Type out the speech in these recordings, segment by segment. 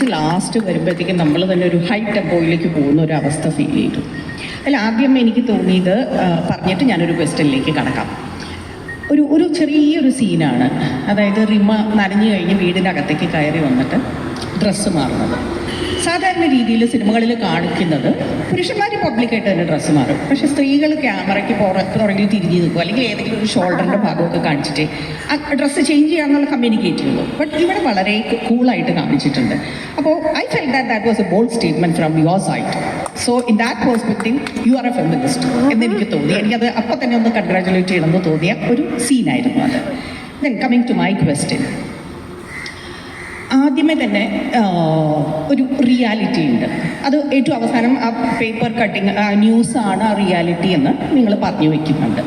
Climax last വരുമ്പോഴത്തേക്കും നമ്മൾ തന്നെ ഒരു ഹൈ ടെമ്പോയിലേക്ക് പോകുന്ന ഒരു അവസ്ഥ ഫീൽ ചെയ്തു. അതിൽ ആദ്യം എനിക്ക് തോന്നിയത്, പറഞ്ഞിട്ട് ഞാനൊരു ക്വസ്റ്റ്യനിലേക്ക് കടക്കാം. ഒരു ചെറിയൊരു സീനാണ്. അതായത് റിമ നനഞ്ഞു കഴിഞ്ഞ് വീടിനകത്തേക്ക് കയറി വന്നിട്ട് ഡ്രസ്സ് മാറുന്നത്. സാധാരണ രീതിയിൽ സിനിമകളിൽ കാണിക്കുന്നത് പുരുഷന്മാർ പബ്ലിക്കായിട്ട് തന്നെ ഡ്രസ്സ് മാറും, പക്ഷേ സ്ത്രീകൾ ക്യാമറയ്ക്ക് പുറകിൽ തിരിഞ്ഞ് നിൽക്കും, അല്ലെങ്കിൽ ഏതെങ്കിലും ഒരു ഷോൾഡറിൻ്റെ ഭാഗമൊക്കെ കാണിച്ചിട്ട് ആ ഡ്രസ്സ് ചേഞ്ച് ചെയ്യാമെന്നുള്ള കമ്മ്യൂണിക്കേറ്റ് ചെയ്യുള്ളൂ. ബട്ട് ഇവിടെ വളരെ കൂളായിട്ട് കാണിച്ചിട്ടുണ്ട്. അപ്പോൾ I felt that was a bold statement from your side. So in that perspective you are a feminist എന്നെനിക്ക് തോന്നി. എനിക്കത് അപ്പം തന്നെ ഒന്ന് കൺഗ്രാജുലേറ്റ് ചെയ്യണമെന്ന് തോന്നിയ ഒരു സീനായിരുന്നു അത്. Then coming to my question, ആദ്യമേ തന്നെ ഒരു റിയാലിറ്റി ഉണ്ട്. അത് ഏറ്റവും അവസാനം ആ പേപ്പർ കട്ടിങ് ന്യൂസാണ് ആ റിയാലിറ്റി എന്ന് നിങ്ങൾ പറഞ്ഞു വയ്ക്കുന്നുണ്ട്.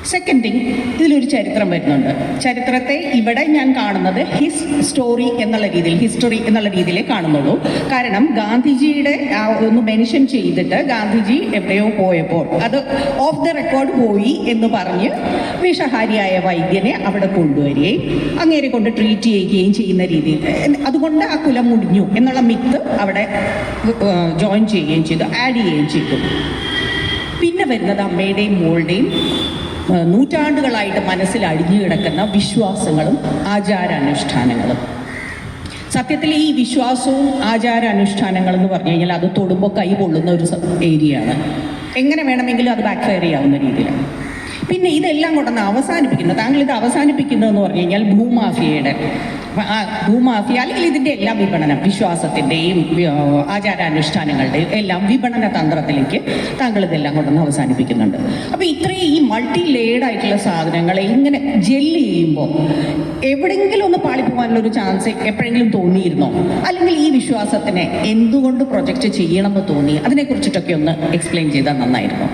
സെക്കൻഡ് തിങ്, ഇതിലൊരു ചരിത്രം വരുന്നുണ്ട്. ചരിത്രത്തെ ഇവിടെ ഞാൻ കാണുന്നത് ഹിസ്റ്ററി എന്നുള്ള രീതിയിലേ കാണുന്നുള്ളൂ. കാരണം ഗാന്ധിജിയുടെ ഒന്ന് മെൻഷൻ ചെയ്തിട്ട് ഗാന്ധിജി എവിടെയോ പോയപ്പോൾ അത് ഓഫ് ദ റെക്കോർഡ് പോയി എന്ന് പറഞ്ഞ് വിഷഹാരിയായ വൈദ്യനെ അവിടെ കൊണ്ടുവരികയും അങ്ങേരെ കൊണ്ട് ട്രീറ്റ് ചെയ്യുകയും ചെയ്യുന്ന രീതിയിൽ, അതുകൊണ്ട് ആ കുലം മുടിഞ്ഞു എന്നുള്ള മിത്ത് അവിടെ ജോയിൻ ചെയ്യുകയും ചെയ്തു, ആഡ് ചെയ്യുകയും ചെയ്തു. പിന്നെ വരുന്നത് അമ്മയുടെയും മോളുടെയും നൂറ്റാണ്ടുകളായിട്ട് മനസ്സിൽ അടിഞ്ഞു കിടക്കുന്ന വിശ്വാസങ്ങളും ആചാരാനുഷ്ഠാനങ്ങളും. സത്യത്തിൽ ഈ വിശ്വാസവും ആചാരാനുഷ്ഠാനങ്ങളെന്ന് പറഞ്ഞു കഴിഞ്ഞാൽ അത് തൊടുമ്പോൾ കൈ പൊള്ളുന്ന ഒരു ഏരിയയാണ്. എങ്ങനെ വേണമെങ്കിലും അത് ബാക്ക് ഫയർ ചെയ്യാവുന്ന രീതിയിലാണ്. പിന്നെ ഇതെല്ലാം കൊണ്ടൊന്ന് അവസാനിപ്പിക്കുന്നത്, താങ്കൾ ഇത് അവസാനിപ്പിക്കുന്നതെന്ന് പറഞ്ഞു കഴിഞ്ഞാൽ ഭൂമാഫിയ അല്ലെങ്കിൽ ഇതിൻ്റെ എല്ലാം വിപണനം, വിശ്വാസത്തിൻ്റെയും ആചാരാനുഷ്ഠാനങ്ങളുടെയും എല്ലാം വിപണന തന്ത്രത്തിലേക്ക് താങ്കൾ ഇതെല്ലാം കൊണ്ടൊന്ന് അവസാനിപ്പിക്കുന്നുണ്ട്. അപ്പോൾ ഇത്രയും ഈ മൾട്ടി ലെയർഡ് ആയിട്ടുള്ള സാധനങ്ങളെ ഇങ്ങനെ ജെല്ല് ചെയ്യുമ്പോൾ എവിടെയെങ്കിലും ഒന്ന് പാളിപ്പോകാനുള്ളൊരു ചാൻസ് എപ്പോഴെങ്കിലും തോന്നിയിരുന്നോ? അല്ലെങ്കിൽ ഈ വിശ്വാസത്തിനെ എന്തുകൊണ്ട് പ്രൊജക്റ്റ് ചെയ്യണമെന്ന് തോന്നി? അതിനെക്കുറിച്ചിട്ടൊക്കെ ഒന്ന് എക്സ്പ്ലെയിൻ ചെയ്താൽ നന്നായിരുന്നു.